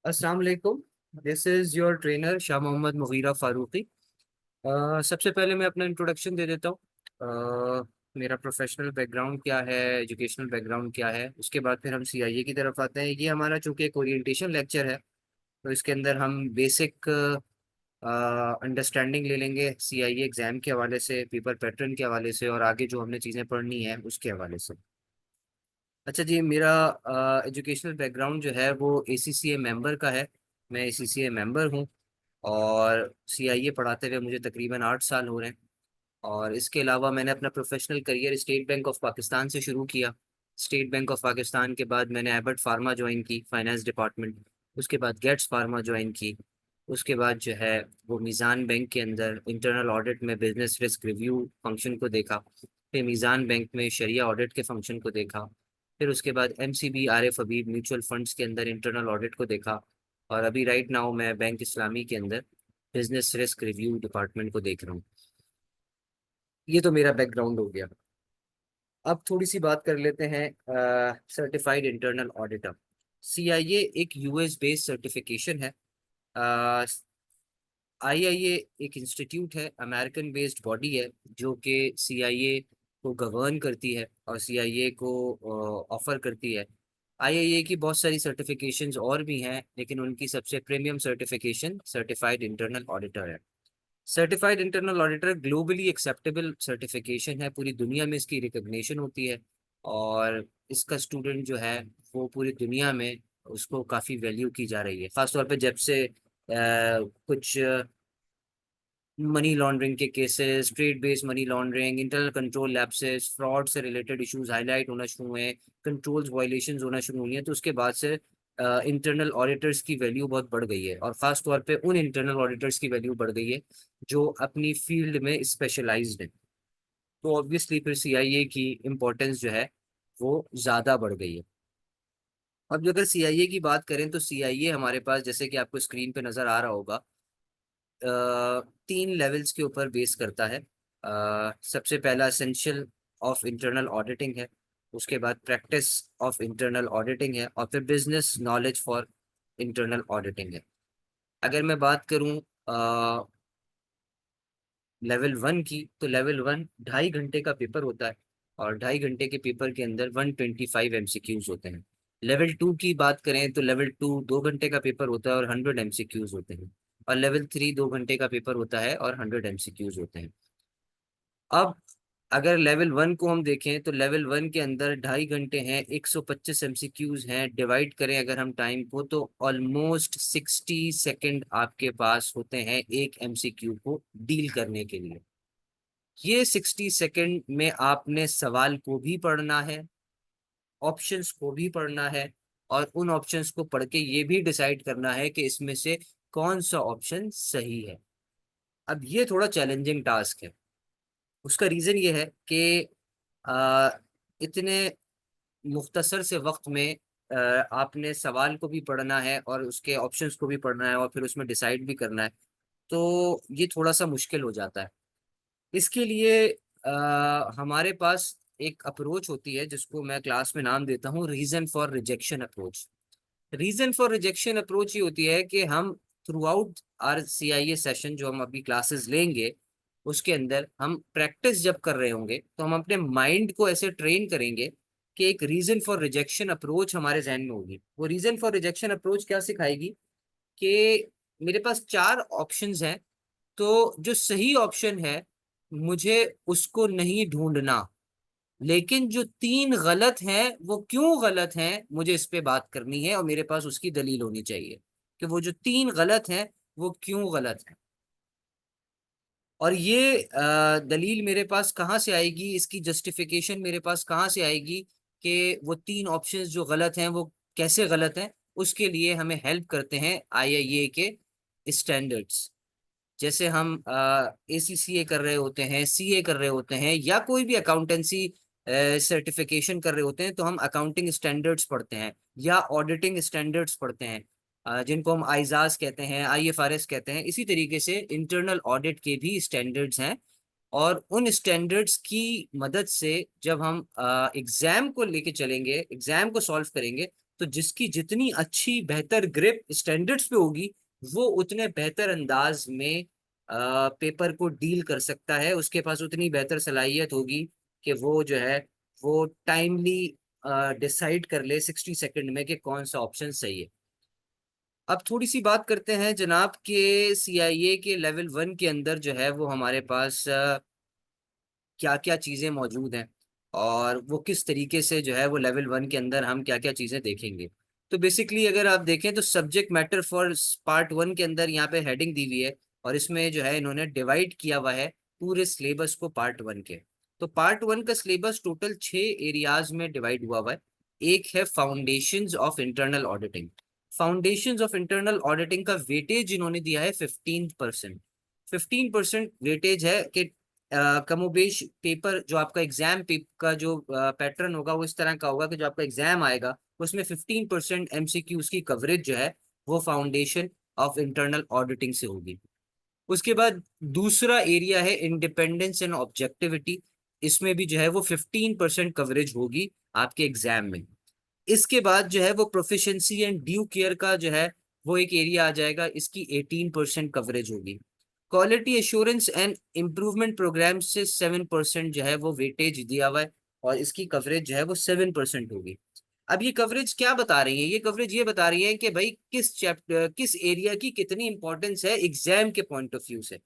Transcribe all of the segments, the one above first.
अस्सलाम वालेकुम। This is your trainer Shah Mohammad Mughira Farooqui. सबसे पहले मैं अपना इंट्रोडक्शन दे देता हूँ। मेरा प्रोफेशनल बैकग्राउंड क्या है, एजुकेशनल बैकग्राउंड क्या है, उसके बाद फिर हम सीआईए की तरफ आते हैं। ये हमारा चूंकि एक ओरिएंटेशन लेक्चर है, तो इसके अंदर हम बेसिक अंडरस्टैंडिंग ले लेंगे सीआईए एग्ज़ाम के हवाले से, पेपर पैटर्न के हवाले से, और आगे जो हमने चीज़ें पढ़नी है उसके हवाले से। अच्छा जी, मेरा एजुकेशनल बैकग्राउंड जो है वो एसीसीए मेंबर का है। मैं एसीसीए मेंबर हूँ और सीआईए पढ़ाते हुए मुझे तकरीबन 8 साल हो रहे हैं। और इसके अलावा मैंने अपना professional career state bank of Pakistan से शुरू किया। स्टेट बैंक ऑफ पाकिस्तान के बाद मैंने एबट फार्मा ज्वाइन की, फाइनेंस डिपार्टमेंट। उसके बाद गेट्स फार्मा ज्वाइन की। उसके बाद जो है वो मीज़ान बैंक के अंदर इंटरनल ऑडिट में बिजनेस रिस्क रिव्यू फंक्शन को देखा। फिर मीज़ान बैंक में शरिया ऑडिट के फंक्शन को देखा। फिर उसके बाद एमसीबी आरिफ हबीब म्यूचुअल फंड्स के अंदर इंटरनल ऑडिट को देखा। और अभी राइट नाउ मैं बैंक इस्लामी के अंदर बिजनेस रिस्क रिव्यू डिपार्टमेंट को देख रहा हूँ। ये तो मेरा बैकग्राउंड हो गया। अब थोड़ी सी बात कर लेते हैं सर्टिफाइड इंटरनल ऑडिटर। सीआईए एक यूएस बेस्ड सर्टिफिकेशन है। आईआईए एक इंस्टीट्यूट है, अमेरिकन बेस्ड बॉडी है, जो कि सीआईए को गवर्न करती है और सीआईए को ऑफर करती है। आईआईए की बहुत सारी सर्टिफिकेशंस और भी हैं, लेकिन उनकी सबसे premium certification certified internal auditor है। Certified internal auditor globally acceptable certification है, पूरी दुनिया में इसकी रिकग्निशन होती है। और इसका स्टूडेंट जो है वो पूरी दुनिया में उसको काफ़ी वैल्यू की जा रही है, खासतौर पे जब से कुछ मनी लॉन्ड्रिंग के cases, trade based money laundering, internal control lapses, fraud से रिलेटेड इश्यूज हाईलाइट होना शुरू हुए हैं, कंट्रोल्स वायलेशंस होना शुरू हुई हैं, तो उसके बाद से इंटरनल ऑडिटर्स की वैल्यू बहुत बढ़ गई है। और ख़ास तौर पे उन इंटरनल ऑडिटर्स की वैल्यू बढ़ गई है जो अपनी फील्ड में स्पेशलाइज्ड है। तो ऑब्वियसली फिर सीआईए की इम्पोर्टेंस जो है वो ज़्यादा बढ़ गई है। अब जो अगर सीआईए की बात करें तो सीआईए हमारे पास, जैसे कि आपको स्क्रीन पे नज़र आ रहा होगा, 3 लेवल्स के ऊपर बेस करता है। सबसे पहला एसेंशियल ऑफ इंटरनल ऑडिटिंग है। उसके बाद प्रैक्टिस ऑफ इंटरनल ऑडिटिंग है, और फिर business knowledge for internal auditing है। अगर मैं बात करूं लेवल 1 की, तो लेवल 1 2.5 घंटे का पेपर होता है, और 2.5 घंटे के पेपर के अंदर 125 एमसीक्यूज होते हैं। लेवल 2 की बात करें तो लेवल 2 2 घंटे का पेपर होता है और 100 एमसीक्यूज होते हैं। और लेवल 3 2 घंटे का पेपर होता है और 100 एमसीक्यूज होते हैं। अब अगर लेवल 1 को हम देखें तो लेवल 1 के अंदर 2.5 घंटे हैं, 125 एमसीक्यूज हैं। डिवाइड करें अगर हम टाइम को, तो ऑलमोस्ट 60 सेकेंड आपके पास होते हैं एक एमसीक्यू को डील करने के लिए। ये 60 सेकेंड में आपने सवाल को भी पढ़ना है, ऑप्शंस को भी पढ़ना है, और उन ऑप्शंस को पढ़ के ये भी डिसाइड करना है कि इसमें से कौन सा ऑप्शन सही है। अब ये थोड़ा चैलेंजिंग टास्क है। उसका रीज़न ये है कि आ, इतने मुख्तसर से वक्त में आपने सवाल को भी पढ़ना है और उसके ऑप्शंस को भी पढ़ना है और फिर उसमें डिसाइड भी करना है, तो ये थोड़ा सा मुश्किल हो जाता है। इसके लिए हमारे पास एक अप्रोच होती है जिसको मैं क्लास में नाम देता हूँ reason for rejection approach. Reason for rejection approach ये होती है कि हम throughout our CIA session जो हम अभी क्लासेस लेंगे, उसके अंदर हम प्रैक्टिस जब कर रहे होंगे तो हम अपने माइंड को ऐसे ट्रेन करेंगे कि एक रीजन फॉर रिजेक्शन अप्रोच हमारे जहन में होगी। वो रीजन फॉर रिजेक्शन अप्रोच क्या सिखाएगी कि मेरे पास 4 ऑप्शंस हैं, तो जो सही ऑप्शन है मुझे उसको नहीं ढूंढना, लेकिन जो 3 गलत हैं वो क्यों गलत हैं मुझे इस पे बात करनी है, और मेरे पास उसकी दलील होनी चाहिए कि वो जो 3 गलत हैं वो क्यों गलत हैं। और ये दलील मेरे पास कहाँ से आएगी, इसकी जस्टिफिकेशन मेरे पास कहाँ से आएगी कि वो 3 ऑप्शंस जो गलत हैं वो कैसे गलत हैं। उसके लिए हमें हेल्प करते हैं आईआईए के स्टैंडर्ड्स। जैसे हम एसीसीए कर रहे होते हैं, सीए कर रहे होते हैं, या कोई भी अकाउंटेंसी सर्टिफिकेशन कर रहे होते हैं, तो हम अकाउंटिंग स्टैंडर्ड्स पढ़ते हैं या ऑडिटिंग स्टैंडर्ड्स पढ़ते हैं, जिनको हम आईजाज कहते हैं, आईएफआरएस कहते हैं। इसी तरीके से इंटरनल ऑडिट के भी स्टैंडर्ड्स हैं, और उन स्टैंडर्ड्स की मदद से जब हम एग्जाम को लेके चलेंगे, एग्जाम को सॉल्व करेंगे, तो जिसकी जितनी अच्छी बेहतर ग्रिप स्टैंडर्ड्स पे होगी, वो उतने बेहतर अंदाज में पेपर को डील कर सकता है, उसके पास उतनी बेहतर सलाहियत होगी कि वो जो है वो टाइमली डिसाइड कर ले 60 सेकंड में कि कौन सा ऑप्शन सही है। अब थोड़ी सी बात करते हैं जनाब के सीआईए के लेवल 1 के अंदर जो है वो हमारे पास क्या क्या चीजें मौजूद हैं, और वो किस तरीके से जो है वो लेवल 1 के अंदर हम क्या क्या चीजें देखेंगे। तो बेसिकली अगर आप देखें तो सब्जेक्ट मैटर फॉर पार्ट 1 के अंदर यहाँ पे हेडिंग दी हुई है, और इसमें जो है इन्होंने डिवाइड किया हुआ है पूरे सिलेबस को पार्ट 1 के। तो पार्ट 1 का सिलेबस टोटल 6 एरियाज में डिवाइड हुआ है। एक है foundations of internal auditing. Foundations of internal auditing का वेटेज इन्होंने दिया है 15%। 15% वेटेज है कि कमोबेश पेपर जो आपका एग्जाम का जो पैटर्न होगा वो इस तरह का होगा कि जो आपका एग्जाम आएगा उसमें 15% एमसीक्यूज की कवरेज जो है वो फाउंडेशन ऑफ इंटरनल ऑडिटिंग से होगी। उसके बाद दूसरा एरिया है इंडिपेंडेंस एंड ऑब्जेक्टिविटी। इसमें भी जो है वो 15% कवरेज होगी आपके एग्जाम में। इसके बाद जो है वो प्रोफिशिएंसी एंड ड्यू केयर का जो है वो एक एरिया आ जाएगा, इसकी 18% कवरेज होगी। Quality assurance and improvement programme से 7% जो है वो वेटेज दिया हुआ है, और इसकी कवरेज जो है वो 7% होगी। अब ये कवरेज क्या बता रही है, ये कवरेज ये बता रही है कि भाई किस चैप्टर किस एरिया की कितनी इंपॉर्टेंस है एग्जाम के पॉइंट ऑफ व्यू से।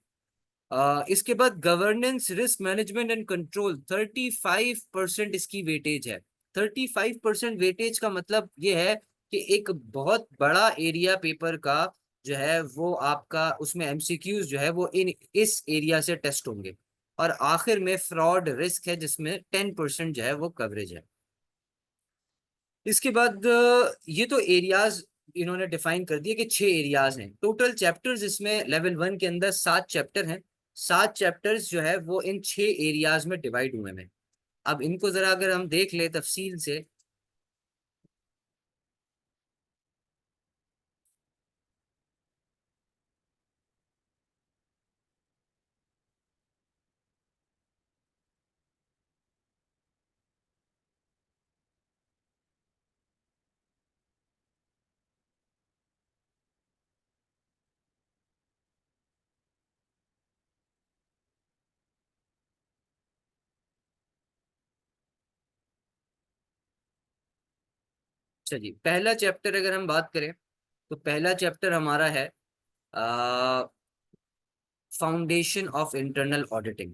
इसके बाद governance risk management and control 35% इसकी वेटेज है। 35% वेटेज का मतलब ये है कि एक बहुत बड़ा एरिया पेपर का जो है वो आपका उसमें एमसीक्यूज जो है वो इन इस एरिया से टेस्ट होंगे। और आखिर में फ्रॉड रिस्क है जिसमें 10% जो है वो कवरेज है। इसके बाद ये तो एरियाज इन्होंने डिफाइन कर दिए कि 6 एरियाज हैं। टोटल चैप्टर्स इसमें लेवल 1 के अंदर 7 चैप्टर हैं। 7 चैप्टर्स जो है वो इन 6 एरियाज में डिवाइड हुए हैं। अब इनको जरा अगर हम देख ले तफसील से। चलिए, पहला चैप्टर अगर हम बात करें तो पहला चैप्टर हमारा है foundation of internal auditing.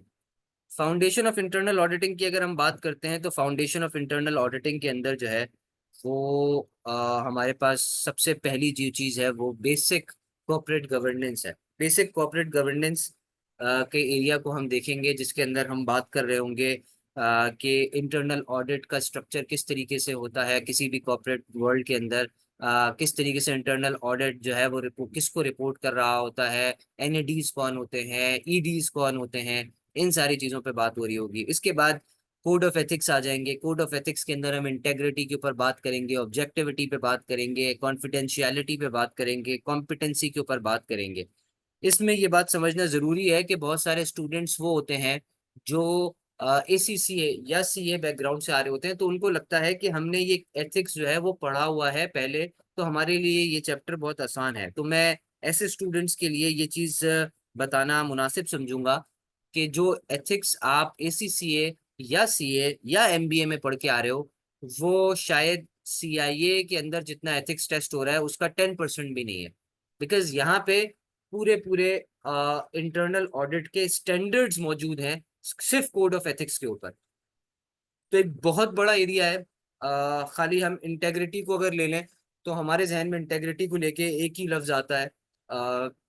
Foundation of internal auditing की अगर हम बात करते हैं तो फाउंडेशन ऑफ इंटरनल ऑडिटिंग के अंदर जो है वो हमारे पास सबसे पहली जो चीज है वो बेसिक कॉर्पोरेट गवर्नेंस है। बेसिक कॉर्पोरेट गवर्नेंस के एरिया को हम देखेंगे, जिसके अंदर हम बात कर रहे होंगे कि इंटरनल ऑडिट का स्ट्रक्चर किस तरीके से होता है किसी भी कॉर्पोरेट वर्ल्ड के अंदर। किस तरीके से इंटरनल ऑडिट जो है वो रिपोर्ट किसको रिपोर्ट कर रहा होता है, एनएडीज कौन होते हैं, ईडीज कौन होते हैं, इन सारी चीजों पे बात हो रही होगी। इसके बाद कोड ऑफ एथिक्स आ जाएंगे। कोड ऑफ एथिक्स के अंदर हम इंटेग्रिटी के ऊपर बात करेंगे, ऑब्जेक्टिविटी पे बात करेंगे, कॉन्फिडेंशियलिटी पे बात करेंगे, कॉम्पिटेंसी के ऊपर बात करेंगे। इसमें ये बात समझना जरूरी है कि बहुत सारे स्टूडेंट्स वो होते हैं जो एसीसीए या सीए बैकग्राउंड से आ रहे होते हैं, तो उनको लगता है कि हमने ये एथिक्स जो है वो पढ़ा हुआ है पहले, तो हमारे लिए ये चैप्टर बहुत आसान है। तो मैं ऐसे स्टूडेंट्स के लिए ये चीज बताना मुनासिब समझूंगा कि जो एथिक्स आप एसीसीए या सीए या एमबीए में पढ़ के आ रहे हो, वो शायद सीआईए के अंदर जितना एथिक्स टेस्ट हो रहा है उसका 10% भी नहीं है। बिकॉज यहाँ पे पूरे पूरे इंटरनल ऑडिट के स्टैंडर्ड्स मौजूद हैं सिर्फ कोड ऑफ एथिक्स के ऊपर। तो एक बहुत बड़ा एरिया है। खाली हम इंटेग्रिटी को अगर ले लें तो हमारे जहन में इंटेग्रिटी को लेके एक ही लफ्ज आता है,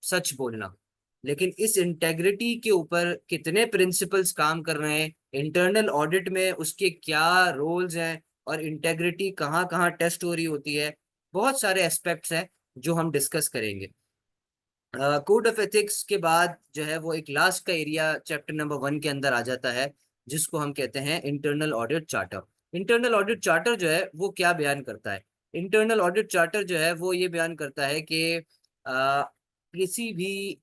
सच बोलना। लेकिन इस इंटेग्रिटी के ऊपर कितने प्रिंसिपल्स काम कर रहे हैं, इंटरनल ऑडिट में उसके क्या रोल्स हैं, और इंटेग्रिटी कहाँ कहाँ टेस्ट हो रही होती है, बहुत सारे एस्पेक्ट्स हैं जो हम डिस्कस करेंगे। कोड ऑफ एथिक्स के बाद जो है वो एक लास्ट का एरिया चैप्टर नंबर 1 के अंदर आ जाता है, जिसको हम कहते हैं internal audit charter. Internal audit charter जो है वो क्या बयान करता है? इंटरनल ऑडिट चार्टर जो है वो ये बयान करता है कि किसी भी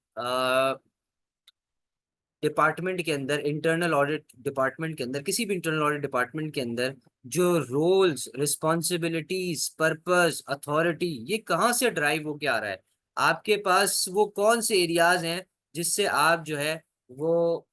डिपार्टमेंट के अंदर, इंटरनल ऑडिट डिपार्टमेंट के अंदर, किसी भी इंटरनल ऑडिट डिपार्टमेंट के अंदर जो रोल्स, रिस्पॉन्सिबिलिटीज, पर्पस, अथॉरिटी, ये कहाँ से ड्राइव होके आ रहा है? आपके पास वो कौन से एरियाज हैं जिससे आप जो है वो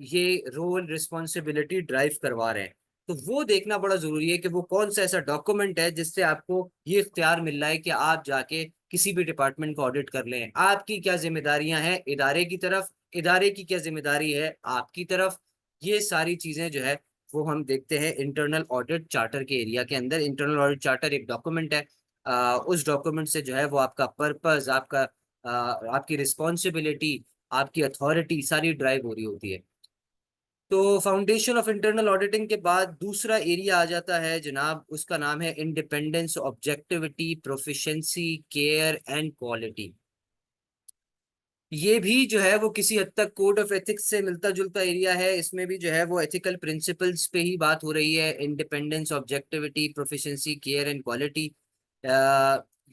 ये रोल, रिस्पॉन्सिबिलिटी ड्राइव करवा रहे हैं? तो वो देखना बड़ा जरूरी है कि वो कौन सा ऐसा डॉक्यूमेंट है जिससे आपको ये इख्तियार मिल रहा है कि आप जाके किसी भी डिपार्टमेंट को ऑडिट कर लें। आपकी क्या जिम्मेदारियां हैं इदारे की तरफ, इदारे की क्या जिम्मेदारी है आपकी तरफ, ये सारी चीजें जो है वो हम देखते हैं इंटरनल ऑडिट चार्टर के एरिया के अंदर। इंटरनल ऑडिट चार्टर एक डॉक्यूमेंट है। उस डॉक्यूमेंट से जो है वो आपका पर्पस, आपका आपकी रिस्पॉन्सिबिलिटी, आपकी अथॉरिटी सारी ड्राइव हो रही होती है। तो फाउंडेशन ऑफ इंटरनल ऑडिटिंग के बाद दूसरा एरिया आ जाता है जनाब, उसका नाम है independence, objectivity, proficiency, care and quality. ये भी जो है वो किसी हद तक कोड ऑफ एथिक्स से मिलता जुलता एरिया है। इसमें भी जो है वो एथिकल प्रिंसिपल्स पे ही बात हो रही है। Independence, objectivity, proficiency, care and quality,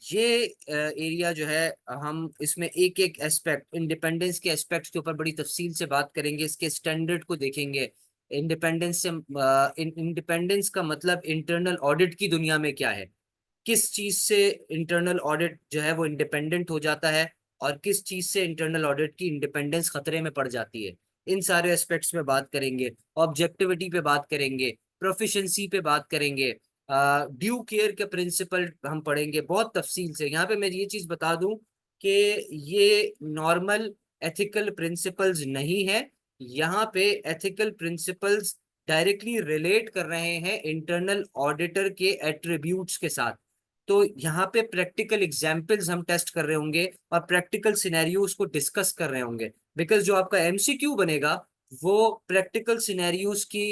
ये एरिया जो है हम इसमें एक एक एस्पेक्ट, इंडिपेंडेंस के एस्पेक्ट्स के ऊपर बड़ी तफसील से बात करेंगे, इसके स्टैंडर्ड को देखेंगे। इंडिपेंडेंस से इंडिपेंडेंस का मतलब इंटरनल ऑडिट की दुनिया में क्या है, किस चीज से इंटरनल ऑडिट जो है वो इंडिपेंडेंट हो जाता है और किस चीज से इंटरनल ऑडिट की इंडिपेंडेंस खतरे में पड़ जाती है। इन सारे एस्पेक्ट्स में बात करेंगे। ऑब्जेक्टिविटी पे बात करेंगे, प्रोफिशिएंसी पे बात करेंगे, ड्यू केयर के प्रिंसिपल हम पढ़ेंगे बहुत तफसील से। यहाँ पे मैं ये चीज बता दूं कि ये नॉर्मल एथिकल प्रिंसिपल्स नहीं है। यहाँ पे एथिकल प्रिंसिपल्स डायरेक्टली रिलेट कर रहे हैं इंटरनल ऑडिटर के एट्रीब्यूट्स के साथ। तो यहाँ पे प्रैक्टिकल एग्जाम्पल्स हम टेस्ट कर रहे होंगे और प्रैक्टिकल सिनेरियोज को डिस्कस कर रहे होंगे। बिकॉज जो आपका एमसीक्यू बनेगा वो प्रैक्टिकल सिनेरियोज की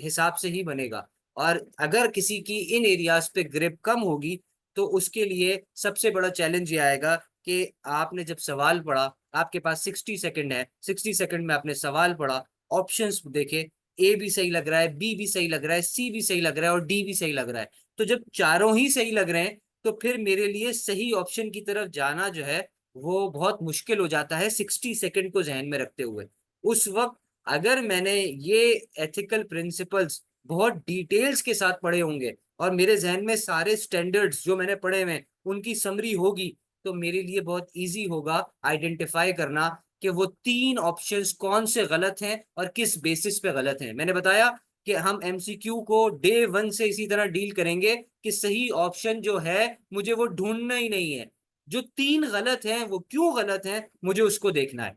हिसाब से ही बनेगा। और अगर किसी की इन एरियाज पे ग्रिप कम होगी तो उसके लिए सबसे बड़ा चैलेंज ये आएगा कि आपने जब सवाल पढ़ा, आपके पास 60 सेकंड है, 60 सेकंड में आपने सवाल पढ़ा, ऑप्शंस देखे, ए भी सही लग रहा है, बी भी सही लग रहा है, सी भी सही लग रहा है और डी भी सही लग रहा है। तो जब चारों ही सही लग रहे हैं तो फिर मेरे लिए सही ऑप्शन की तरफ जाना जो है वो बहुत मुश्किल हो जाता है 60 सेकंड को जहन में रखते हुए। उस वक्त अगर मैंने ये एथिकल प्रिंसिपल्स बहुत डिटेल्स के साथ पढ़े होंगे और मेरे जहन में सारे स्टैंडर्ड्स जो मैंने पढ़े हुए हैं उनकी समरी होगी, तो मेरे लिए बहुत इजी होगा आइडेंटिफाई करना कि वो तीन ऑप्शंस कौन से गलत हैं और किस बेसिस पे गलत हैं। मैंने बताया कि हम एमसीक्यू को डे वन से इसी तरह डील करेंगे कि सही ऑप्शन जो है मुझे वो ढूंढना ही नहीं है, जो तीन गलत हैं वो क्यों गलत हैं मुझे उसको देखना है।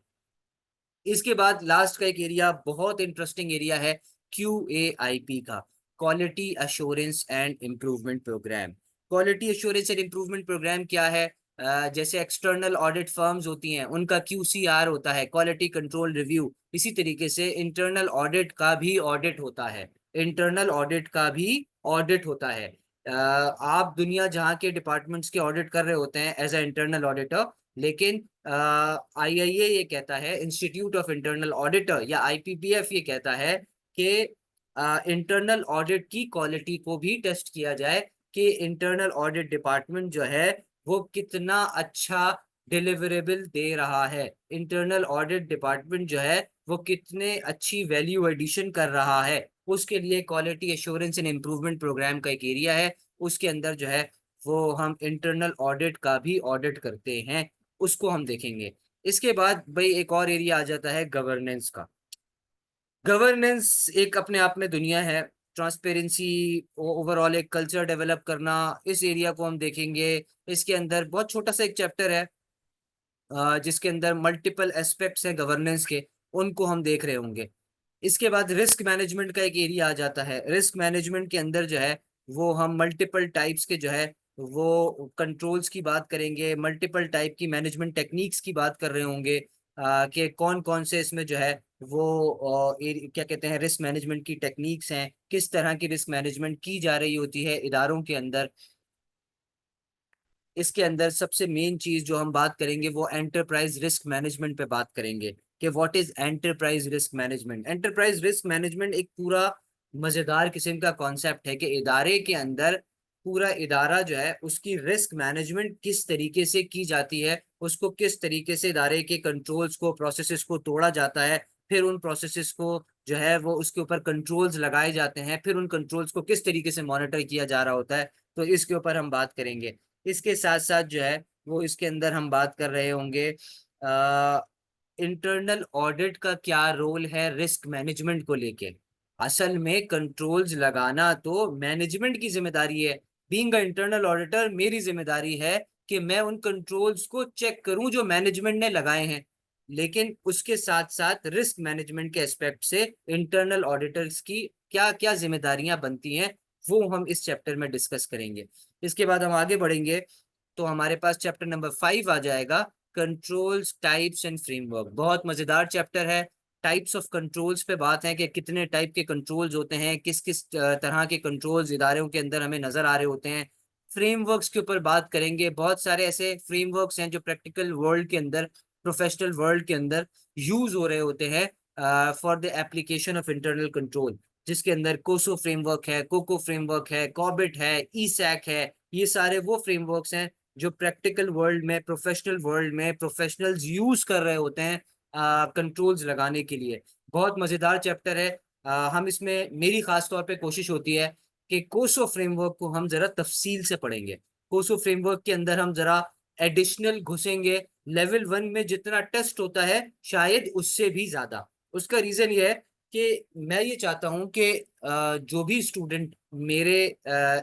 इसके बाद लास्ट का एक एरिया बहुत इंटरेस्टिंग एरिया है, QAIP का, quality assurance and improvement programme. Quality assurance and improvement programme क्या है? जैसे एक्सटर्नल ऑडिट फर्म्स होती हैं उनका QCR होता है, क्वालिटी कंट्रोल रिव्यू, इसी तरीके से इंटरनल ऑडिट का भी ऑडिट होता है। इंटरनल ऑडिट का भी ऑडिट होता है। आप दुनिया जहाँ के डिपार्टमेंट्स के ऑडिट कर रहे होते हैं एज ए इंटरनल ऑडिटर, लेकिन IIA ये कहता है, इंस्टीट्यूट ऑफ इंटरनल ऑडिटर या IPPF ये कहता है कि इंटरनल ऑडिट की क्वालिटी को भी टेस्ट किया जाए कि इंटरनल ऑडिट डिपार्टमेंट जो है वो कितना अच्छा डिलीवरेबल दे रहा है, इंटरनल ऑडिट डिपार्टमेंट जो है वो कितने अच्छी वैल्यू एडिशन कर रहा है। उसके लिए quality assurance and improvement programme का एक एरिया है, उसके अंदर जो है वो हम इंटरनल ऑडिट का भी ऑडिट करते हैं, उसको हम देखेंगे। इसके बाद भाई एक और एरिया आ जाता है गवर्नेंस का। गवर्नेंस एक अपने आप में दुनिया है। ट्रांसपेरेंसी, ओवरऑल एक कल्चर डेवलप करना, इस एरिया को हम देखेंगे। इसके अंदर बहुत छोटा सा एक चैप्टर है जिसके अंदर मल्टीपल एस्पेक्ट्स हैं गवर्नेंस के, उनको हम देख रहे होंगे। इसके बाद रिस्क मैनेजमेंट का एक एरिया आ जाता है। रिस्क मैनेजमेंट के अंदर जो है वो हम मल्टीपल टाइप्स के जो है वो कंट्रोल्स की बात करेंगे, मल्टीपल टाइप की मैनेजमेंट टेक्निक्स की बात कर रहे होंगे कि कौन कौन से इसमें जो है वो क्या कहते हैं रिस्क मैनेजमेंट की टेक्निक्स हैं, किस तरह की रिस्क मैनेजमेंट की जा रही होती है इदारों के अंदर। इसके अंदर सबसे मेन चीज जो हम बात करेंगे वो एंटरप्राइज रिस्क मैनेजमेंट पे बात करेंगे कि what is enterprise risk management. Enterprise risk management एक पूरा मजेदार किस्म का कॉन्सेप्ट है कि इदारे के अंदर पूरा इदारा जो है उसकी रिस्क मैनेजमेंट किस तरीके से की जाती है, उसको किस तरीके से इदारे के कंट्रोल्स को, प्रोसेसेस को तोड़ा जाता है, फिर उन प्रोसेसेस को जो है वो उसके ऊपर कंट्रोल्स लगाए जाते हैं, फिर उन कंट्रोल्स को किस तरीके से मॉनिटर किया जा रहा होता है, तो इसके ऊपर हम बात करेंगे। इसके साथ साथ जो है वो इसके अंदर हम बात कर रहे होंगे इंटरनल ऑडिट का क्या रोल है रिस्क मैनेजमेंट को लेके। असल में कंट्रोल्स लगाना तो मैनेजमेंट की जिम्मेदारी है। बीइंग अ इंटरनल ऑडिटर मेरी जिम्मेदारी है कि मैं उन कंट्रोल्स को चेक करूं जो मैनेजमेंट ने लगाए हैं। लेकिन उसके साथ साथ रिस्क मैनेजमेंट के एस्पेक्ट से इंटरनल ऑडिटर्स की क्या क्या जिम्मेदारियां बनती हैं, वो हम इस चैप्टर में डिस्कस करेंगे। इसके बाद हम आगे बढ़ेंगे तो हमारे पास चैप्टर नंबर 5 आ जाएगा, कंट्रोल्स टाइप्स एंड फ्रेमवर्क। बहुत मजेदार चैप्टर है। टाइप्स ऑफ कंट्रोल्स पे बात है कि कितने टाइप के कंट्रोल्स होते हैं, किस किस तरह के कंट्रोल्स इदारों के अंदर हमें नजर आ रहे होते हैं। फ्रेमवर्क्स के ऊपर बात करेंगे। बहुत सारे ऐसे फ्रेमवर्क्स हैं जो प्रैक्टिकल वर्ल्ड के अंदर, प्रोफेशनल वर्ल्ड के अंदर यूज हो रहे होते हैं for the application of internal control, जिसके अंदर कोसो फ्रेमवर्क है, कोको फ्रेमवर्क है, कॉबिट है, ईसैक है। ये सारे वो फ्रेमवर्क्स हैं जो प्रैक्टिकल वर्ल्ड में, प्रोफेशनल वर्ल्ड में प्रोफेशनल्स यूज कर रहे होते हैं कंट्रोल्स लगाने के लिए। बहुत मजेदार चैप्टर है। हम इसमें, मेरी खास तौर पे कोशिश होती है कि कोसो फ्रेमवर्क को हम जरा तफसील से पढ़ेंगे। कोसो फ्रेमवर्क के अंदर हम जरा एडिशनल घुसेंगे। लेवल 1 में जितना टेस्ट होता है शायद उससे भी ज्यादा। उसका रीजन ये है कि मैं ये चाहता हूं कि जो भी स्टूडेंट मेरे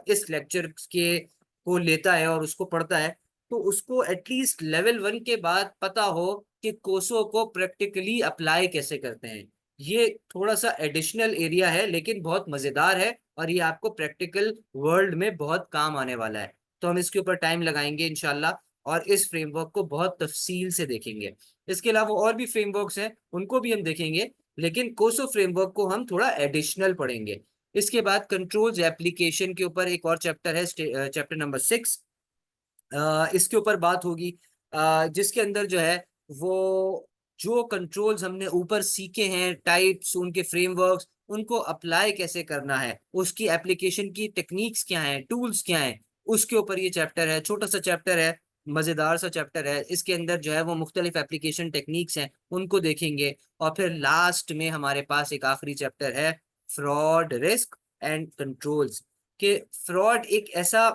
इस लेक्चर के को लेता है और उसको पढ़ता है, तो उसको एटलीस्ट लेवल 1 के बाद पता हो कि कोसो को प्रैक्टिकली अप्लाई कैसे करते हैं। ये थोड़ा सा एडिशनल एरिया है लेकिन बहुत मजेदार है, और ये आपको प्रैक्टिकल वर्ल्ड में बहुत काम आने वाला है। तो हम इसके ऊपर टाइम लगाएंगे इंशाल्लाह, और इस फ्रेमवर्क को बहुत तफसील से देखेंगे। इसके अलावा और भी फ्रेमवर्क्स हैं, उनको भी हम देखेंगे, लेकिन कोसो फ्रेमवर्क को हम थोड़ा एडिशनल पढ़ेंगे। इसके बाद कंट्रोल्स एप्लीकेशन के ऊपर एक और चैप्टर है, चैप्टर नंबर 6। इसके ऊपर बात होगी, जिसके अंदर जो है वो जो कंट्रोल्स हमने ऊपर सीखे हैं, टाइप्स, उनके फ्रेमवर्क्स, उनको अप्लाई कैसे करना है, उसकी एप्लीकेशन की टेक्निक्स क्या हैं, टूल्स क्या हैं, उसके ऊपर ये चैप्टर है। छोटा सा चैप्टर है, मजेदार सा चैप्टर है। इसके अंदर जो है वो मुख्तलिफ एप्लीकेशन टेक्निक्स हैं, उनको देखेंगे। और फिर लास्ट में हमारे पास एक आखिरी चैप्टर है, फ्रॉड, रिस्क एंड कंट्रोल्स। के फ्रॉड एक ऐसा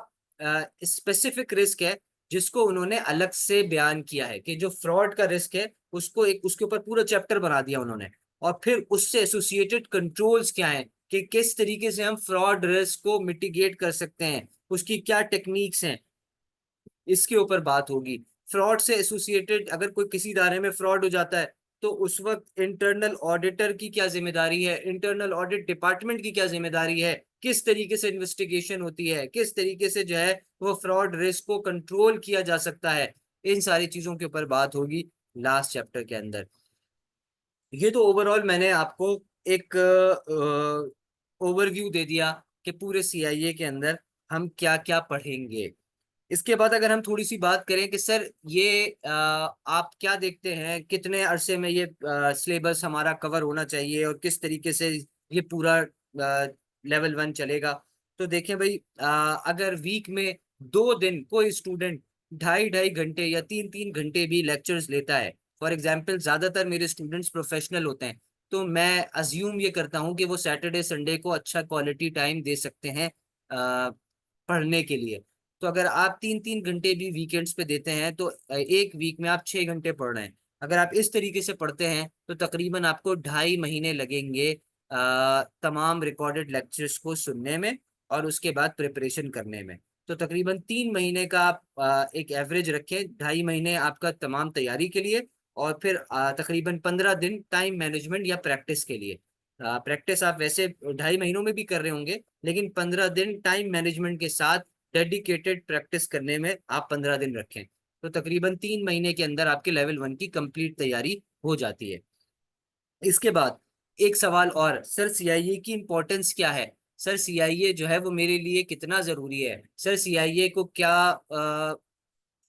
स्पेसिफिक रिस्क है जिसको उन्होंने अलग से बयान किया है, कि जो फ्रॉड का रिस्क है उसको एक, उसके ऊपर पूरा चैप्टर बना दिया उन्होंने। और फिर उससे एसोसिएटेड कंट्रोल्स क्या हैं, कि किस तरीके से हम फ्रॉड रिस्क को मिटिगेट कर सकते हैं, उसकी क्या टेक्निक्स हैं, इसके ऊपर बात होगी। फ्रॉड से एसोसिएटेड अगर कोई किसी इदारे में फ्रॉड हो जाता है तो उस वक्त इंटरनल ऑडिटर की क्या जिम्मेदारी है, इंटरनल ऑडिट डिपार्टमेंट की क्या जिम्मेदारी है, किस तरीके से इन्वेस्टिगेशन होती है, किस तरीके से जो है वो फ्रॉड रिस्क को कंट्रोल किया जा सकता है। इन सारी चीजों के ऊपर बात होगी लास्ट चैप्टर के अंदर। ये तो ओवरऑल मैंने आपको एक ओवरव्यू दे दिया कि पूरे सीआईए के अंदर हम क्या क्या पढ़ेंगे। इसके बाद अगर हम थोड़ी सी बात करें कि सर ये आप क्या देखते हैं कितने अरसे में ये सिलेबस हमारा कवर होना चाहिए और किस तरीके से ये पूरा लेवल 1 चलेगा। तो देखें भाई, अगर वीक में 2 दिन कोई स्टूडेंट 2.5 2.5 घंटे या 3 3 घंटे भी लेक्चर्स लेता है, फॉर एग्जाम्पल ज्यादातर मेरे स्टूडेंट्स प्रोफेशनल होते हैं, तो मैं अज्यूम ये करता हूँ कि वो सैटरडे संडे को अच्छा क्वालिटी टाइम दे सकते हैं पढ़ने के लिए। तो अगर आप 3 3 घंटे भी वीकेंड्स पे देते हैं तो एक वीक में आप 6 घंटे पढ़ रहे हैं। अगर आप इस तरीके से पढ़ते हैं तो तकरीबन आपको 2.5 महीने लगेंगे तमाम रिकॉर्डेड लेक्चर्स को सुनने में और उसके बाद प्रिपरेशन करने में। तो तकरीबन 3 महीने का आप एक एवरेज रखें, 2.5 महीने आपका तमाम तैयारी के लिए, और फिर तकरीबन 15 दिन टाइम मैनेजमेंट या प्रैक्टिस के लिए। प्रैक्टिस आप वैसे 2.5 महीनों में भी कर रहे होंगे, लेकिन 15 दिन टाइम मैनेजमेंट के साथ डेडिकेटेड प्रैक्टिस करने में आप 15 दिन रखें। तो तकरीबन 3 महीने के अंदर आपके लेवल 1 की कंप्लीट तैयारी हो जाती है। इसके बाद एक सवाल और, सर सीआईए की इम्पोर्टेंस क्या है, सर सीआईए जो है वो मेरे लिए कितना जरूरी है, सर सीआईए को क्या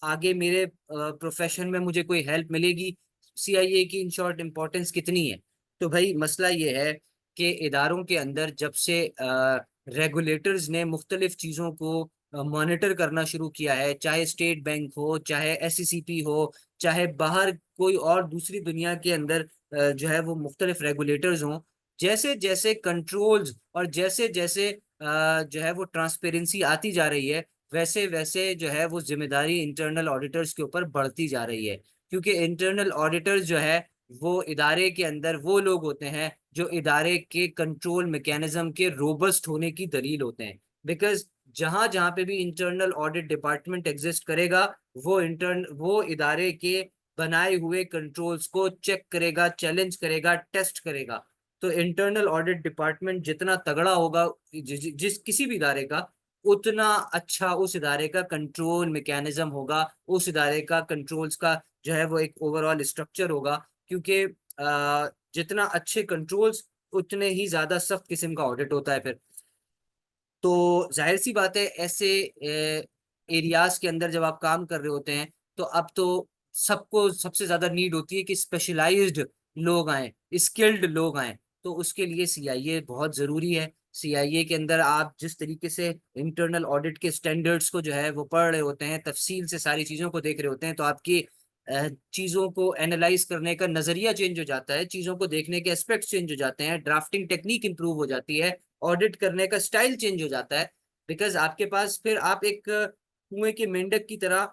आगे मेरे प्रोफेशन में मुझे कोई हेल्प मिलेगी, सीआईए की इन शॉर्ट इम्पोर्टेंस कितनी है। तो भाई मसला ये है कि इदारों के अंदर जब से रेगुलेटर्स ने मुख्तलिफ चीज़ों को मॉनिटर करना शुरू किया है, चाहे स्टेट बैंक हो, चाहे एससीसीपी हो, चाहे बाहर कोई और दूसरी दुनिया के अंदर जो है वो मुख्तलिफ रेगुलेटर्स हों, जैसे जैसे कंट्रोल्स और जैसे जैसे जो है वो ट्रांसपेरेंसी आती जा रही है, वैसे वैसे जो है वो जिम्मेदारी इंटरनल ऑडिटर्स के ऊपर बढ़ती जा रही है। क्योंकि इंटरनल ऑडिटर्स जो है वो इदारे के अंदर वो लोग होते हैं जो इदारे के कंट्रोल मैकेनिज्म के रोबस्ट होने की दलील होते हैं। बिकॉज जहां जहां पे भी इंटरनल ऑडिट डिपार्टमेंट एग्जिस्ट करेगा, वो इदारे के बनाए हुए कंट्रोल्स को चेक करेगा, चैलेंज करेगा, टेस्ट करेगा। तो इंटरनल ऑडिट डिपार्टमेंट जितना तगड़ा होगा जिस किसी भी इदारे का, उतना अच्छा उस इदारे का कंट्रोल मैकेनिज्म होगा, उस इदारे का कंट्रोल्स का जो है वो एक ओवरऑल स्ट्रक्चर होगा। क्योंकि जितना अच्छे कंट्रोल्स, उतने ही ज्यादा सख्त किस्म का ऑडिट होता है फिर। तो जाहिर सी बात है, ऐसे एरियाज के अंदर जब आप काम कर रहे होते हैं, तो अब तो सबको सबसे ज्यादा नीड होती है कि स्पेशलाइज्ड लोग आए, स्किल्ड लोग आए। तो उसके लिए सीआईए बहुत जरूरी है। सीआईए के अंदर आप जिस तरीके से इंटरनल ऑडिट के स्टैंडर्ड्स को जो है वो पढ़ रहे होते हैं, तफसील से सारी चीजों को देख रहे होते हैं, तो आपकी चीजों को एनालाइज करने का नजरिया चेंज हो जाता है, चीजों को देखने के एस्पेक्ट चेंज हो जाते हैं, ड्राफ्टिंग टेक्निक इंप्रूव हो जाती है, ऑडिट करने का स्टाइल चेंज हो जाता है। बिकॉज आपके पास फिर आप एक कुएं के मेंढक की तरह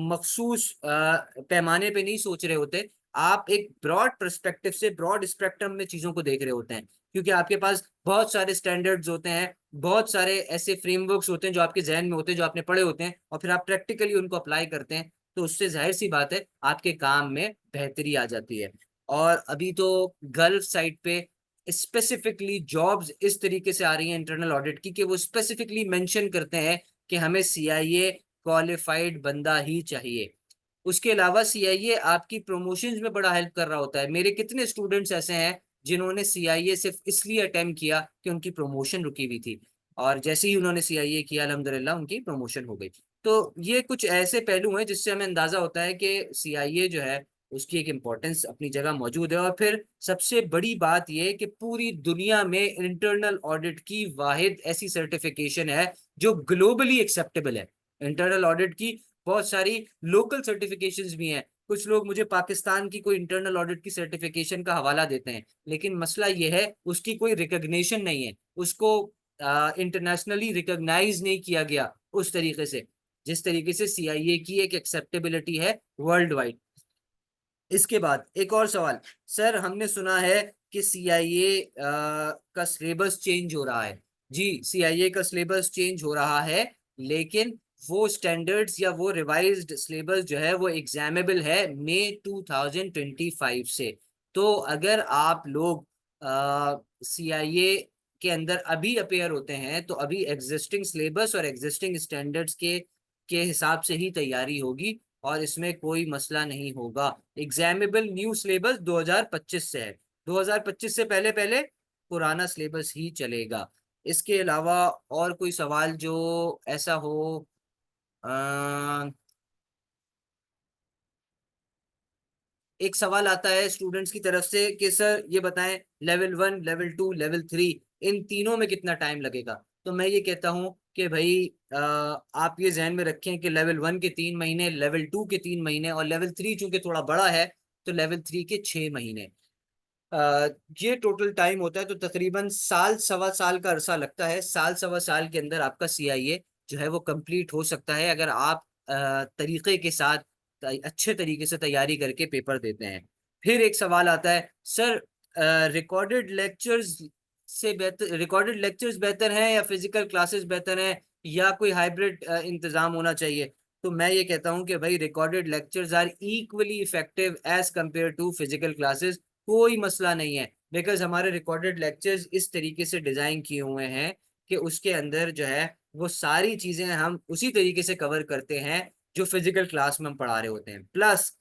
मखसूस पैमाने पे नहीं सोच रहे होते। आप एक ब्रॉड पर्सपेक्टिव से, ब्रॉड स्पेक्ट्रम में चीजों को देख रहे होते हैं। क्योंकि आपके पास बहुत सारे स्टैंडर्ड्स होते हैं, बहुत सारे ऐसे फ्रेमवर्क्स होते हैं जो आपके जहन में होते हैं, जो आपने पढ़े होते हैं, और फिर आप प्रैक्टिकली उनको अप्लाई करते हैं। तो उससे जाहिर सी बात है आपके काम में बेहतरी आ जाती है। और अभी तो गल्फ साइड पे स्पेसिफिकली जॉब्स इस तरीके से आ रही हैं इंटरनल ऑडिट की, कि वो स्पेसिफिकली मेंशन करते हैं कि हमें सीआईए क्वालिफाइड बंदा ही चाहिए। उसके अलावा सीआईए आपकी प्रमोशंस में बड़ा हेल्प कर रहा होता है। मेरे कितने स्टूडेंट्स ऐसे हैं जिन्होंने सीआईए सिर्फ इसलिए अटेम्प्ट किया कि उनकी प्रमोशन रुकी हुई थी, और जैसे ही उन्होंने सीआईए किया, अल्हम्दुलिल्लाह उनकी प्रमोशन हो गई। तो ये कुछ ऐसे पहलू हैं जिससे हमें अंदाजा होता है कि सीआईए जो है उसकी एक इम्पोर्टेंस अपनी जगह मौजूद है। और फिर सबसे बड़ी बात यह कि पूरी दुनिया में इंटरनल ऑडिट की वाहिद ऐसी सर्टिफिकेशन है जो ग्लोबली एक्सेप्टेबल है। इंटरनल ऑडिट की बहुत सारी लोकल सर्टिफिकेशंस भी हैं। कुछ लोग मुझे पाकिस्तान की कोई इंटरनल ऑडिट की सर्टिफिकेशन का हवाला देते हैं, लेकिन मसला यह है उसकी कोई रिकग्निशन नहीं है, उसको इंटरनेशनली रिकॉग्नाइज नहीं किया गया उस तरीके से जिस तरीके से सीआईए की एक एक्सेप्टेबिलिटी है वर्ल्ड वाइड। इसके बाद एक और सवाल। सर, हमने सुना है कि सीआईए का सिलेबस चेंज हो रहा है। जी, सीआईए का सिलेबस चेंज हो रहा है, लेकिन वो स्टैंडर्ड्स या वो रिवाइज्ड सिलेबस जो है वो एग्जामेबल है मई 2025 से। तो अगर आप लोग सीआईए के अंदर अभी अपेयर होते हैं, तो अभी एग्जिस्टिंग सिलेबस और एग्जिस्टिंग स्टैंडर्ड्स के हिसाब से ही तैयारी होगी, और इसमें कोई मसला नहीं होगा। एग्जामेबल न्यू सिलेबस 2025 से है। 2025 से पहले पहले पुराना सिलेबस ही चलेगा। इसके अलावा और कोई सवाल जो ऐसा हो? अ, एक सवाल आता है स्टूडेंट्स की तरफ से कि सर ये बताएं, लेवल 1, लेवल 2, लेवल 3, इन तीनों में कितना टाइम लगेगा? तो मैं ये कहता हूँ कि भाई आप ये जहन में रखें कि लेवल 1 के 3 महीने, लेवल 2 के 3 महीने, और लेवल 3 चूंकि थोड़ा बड़ा है तो लेवल 3 के 6 महीने। अ, ये टोटल टाइम होता है। तो तकरीबन साल सवा साल का अरसा लगता है। साल सवा साल के अंदर आपका सीआईए जो है वो कंप्लीट हो सकता है, अगर आप तरीके के साथ अच्छे तरीके से तैयारी करके पेपर देते हैं। फिर एक सवाल आता है, सर रिकॉर्डेड लेक्चर्स से बेहतर, रिकॉर्डेड लेक्चर्स बेहतर हैं या फिजिकल क्लासेस बेहतर हैं, या कोई हाइब्रिड इंतजाम होना चाहिए? तो मैं ये कहता हूँ कि भाई recorded lectures are equally effective as compare to physical classes. कोई मसला नहीं है, बिकॉज हमारे रिकॉर्डेड लेक्चर्स इस तरीके से डिजाइन किए हुए हैं कि उसके अंदर जो है वो सारी चीजें हम उसी तरीके से कवर करते हैं जो फिजिकल क्लास में हम पढ़ा रहे होते हैं। प्लस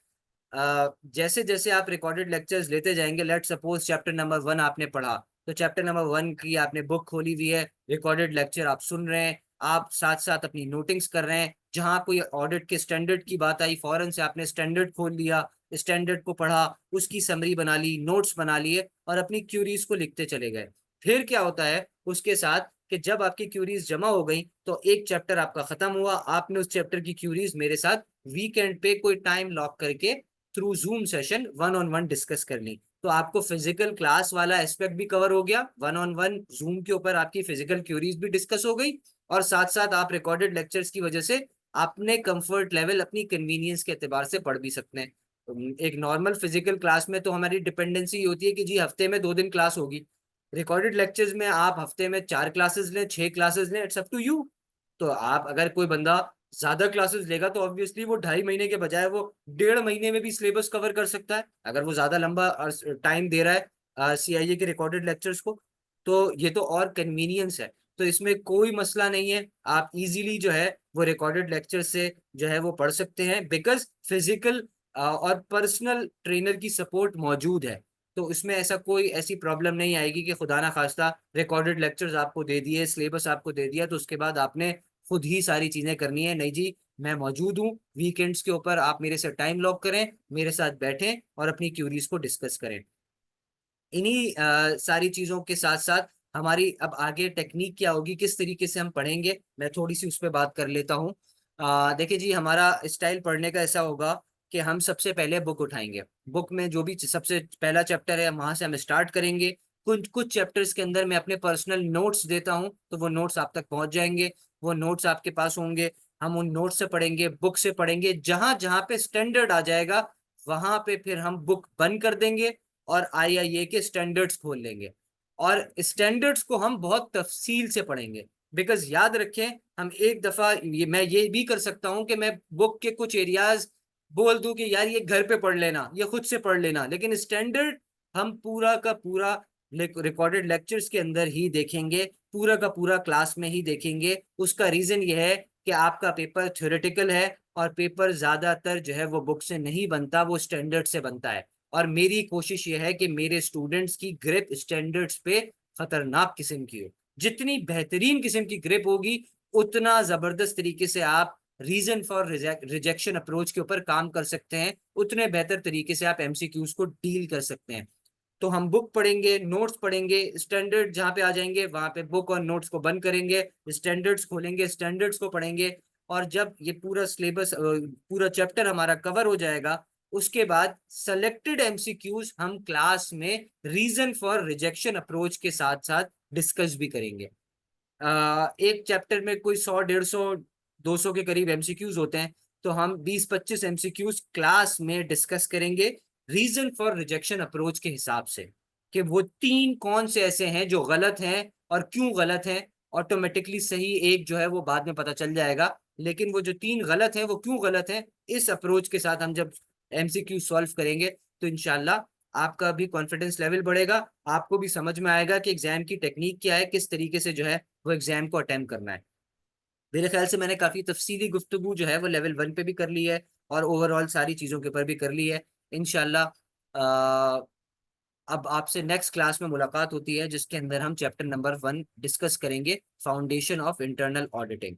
जैसे जैसे आप रिकॉर्डेड लेक्चर्स लेते जाएंगे, लेट सपोज चैप्टर नंबर 1 आपने पढ़ा, तो चैप्टर नंबर 1 की आपने बुक खोली हुई है, रिकॉर्डेड लेक्चर आप सुन रहे हैं, आप साथ साथ अपनी नोटिंग्स कर रहे हैं। जहां कोई ऑडिट के स्टैंडर्ड की बात आई, फौरन से आपने स्टैंडर्ड खोल लिया, स्टैंडर्ड को पढ़ा, उसकी समरी बना ली, नोट्स बना लिए, और अपनी क्यूरीज को लिखते चले गए। फिर क्या होता है उसके साथ, कि जब आपकी क्यूरीज जमा हो गई तो एक चैप्टर आपका खत्म हुआ, आपने उस चैप्टर की क्यूरीज मेरे साथ वीकेंड पे कोई टाइम लॉक करके through zoom session 1 on 1 discuss कर ली। तो आपको फिजिकल क्लास वाला एस्पेक्ट भी कवर हो गया, वन ऑन वन जूम के ऊपर आपकी फिजिकल क्यूरीज भी डिस्कस हो गई, और साथ साथ आप रिकॉर्डेड लेक्चर्स की वजह से अपने कंफर्ट लेवल, अपनी कन्वीनियंस के एतबार से पढ़ भी सकते हैं। एक नॉर्मल फिजिकल क्लास में तो हमारी डिपेंडेंसी होती है कि जी हफ्ते में 2 दिन क्लास होगी। रिकॉर्डेड लेक्चर्स में आप हफ्ते में 4 क्लासेस लें, 6 क्लासेस लें, इट्स अप टू यू। तो आप अगर कोई बंदा ज्यादा क्लासेस लेगा तो ऑब्वियसली वो 2.5 महीने के बजाय वो 1.5 महीने में भी सिलेबस कवर कर सकता है, अगर वो ज्यादा लंबा टाइम दे रहा है सीआईए के रिकॉर्डेड लेक्चर्स को। तो ये तो और कन्वीनियंस है, तो इसमें कोई मसला नहीं है, आप इजीली जो है वो रिकॉर्डेड लेक्चर से जो है वो पढ़ सकते हैं, बिकॉज फिजिकल और पर्सनल ट्रेनर की सपोर्ट मौजूद है। तो इसमें ऐसा कोई ऐसी प्रॉब्लम नहीं आएगी कि खुदा ना खास्ता रिकॉर्डेड लेक्चर्स आपको दे दिए, सिलेबस आपको दे दिया, तो उसके बाद आपने खुद ही सारी चीजें करनी है। नहीं जी, मैं मौजूद हूँ वीकेंड्स के ऊपर, आप मेरे से टाइम लॉक करें, मेरे साथ बैठें और अपनी क्यूरीज को डिस्कस करें। इन्हीं सारी चीजों के साथ साथ हमारी अब आगे टेक्निक क्या होगी, किस तरीके से हम पढ़ेंगे, मैं थोड़ी सी उस पर बात कर लेता हूँ। देखिए जी, हमारा स्टाइल पढ़ने का ऐसा होगा कि हम सबसे पहले बुक उठाएंगे, बुक में जो भी सबसे पहला चैप्टर है वहां से हम स्टार्ट करेंगे। कुछ कुछ चैप्टर्स के अंदर मैं अपने पर्सनल नोट्स देता हूँ, तो वो नोट्स आप तक पहुंच जाएंगे, वो नोट्स आपके पास होंगे। हम उन नोट्स से पढ़ेंगे, बुक से पढ़ेंगे, जहां जहां पे स्टैंडर्ड आ जाएगा वहां पे फिर हम बुक बंद कर देंगे और आईआईए के स्टैंडर्ड्स खोल लेंगे, और स्टैंडर्ड्स को हम बहुत तफसील से पढ़ेंगे। बिकॉज याद रखें, हम एक दफा मैं ये भी कर सकता हूं कि मैं बुक के कुछ एरियाज बोल दूं कि यार ये घर पे पढ़ लेना, ये खुद से पढ़ लेना, लेकिन स्टैंडर्ड हम पूरा का पूरा रिकॉर्डेड लेक्चर्स के अंदर ही देखेंगे, पूरा का पूरा क्लास में ही देखेंगे। उसका रीजन ये है कि आपका पेपर थ्योरेटिकल है, और पेपर ज्यादातर जो है वो बुक से नहीं बनता, वो स्टैंडर्ड से बनता है। और मेरी कोशिश ये है कि मेरे स्टूडेंट्स की ग्रिप स्टैंडर्ड्स पे खतरनाक किस्म की हो। जितनी बेहतरीन किस्म की ग्रिप होगी, उतना जबरदस्त तरीके से आप रीजन फॉर रिजेक्शन अप्रोच के ऊपर काम कर सकते हैं, उतने बेहतर तरीके से आप एमसीक्यूज को डील कर सकते हैं। तो हम बुक पढ़ेंगे, नोट्स पढ़ेंगे, स्टैंडर्ड जहां पे आ जाएंगे वहां पे बुक और नोट्स को बंद करेंगे, स्टैंडर्ड्स खोलेंगे, स्टैंडर्ड्स को पढ़ेंगे। और जब ये पूरा सिलेबस, पूरा चैप्टर हमारा कवर हो जाएगा, उसके बाद सेलेक्टेड एमसीक्यूज हम क्लास में रीजन फॉर रिजेक्शन अप्रोच के साथ साथ डिस्कस भी करेंगे। एक चैप्टर में कोई 100, 150, 200 के करीब एमसीक्यूज होते हैं, तो हम 20, 25 एमसीक्यूज क्लास में डिस्कस करेंगे रीजन फॉर रिजेक्शन अप्रोच के हिसाब से, कि वो 3 कौन से ऐसे हैं जो गलत हैं और क्यों गलत हैं। ऑटोमेटिकली सही एक जो है वो बाद में पता चल जाएगा, लेकिन वो जो 3 गलत हैं वो क्यों गलत हैं, इस अप्रोच के साथ हम जब एमसीक्यू सॉल्व करेंगे तो इनशाला आपका भी कॉन्फिडेंस लेवल बढ़ेगा, आपको भी समझ में आएगा कि एग्जाम की टेक्निक क्या है, किस तरीके से जो है वो एग्जाम को अटेम्प्ट करना है। मेरे ख्याल से मैंने काफी तफसीली गुफ्तगू जो है वो लेवल 1 पे भी कर ली है, और ओवरऑल सारी चीजों के ऊपर भी कर ली है। इनशाला अब आपसे नेक्स्ट क्लास में मुलाकात होती है, जिसके अंदर हम चैप्टर नंबर 1 डिस्कस करेंगे, फाउंडेशन ऑफ इंटरनल ऑडिटिंग।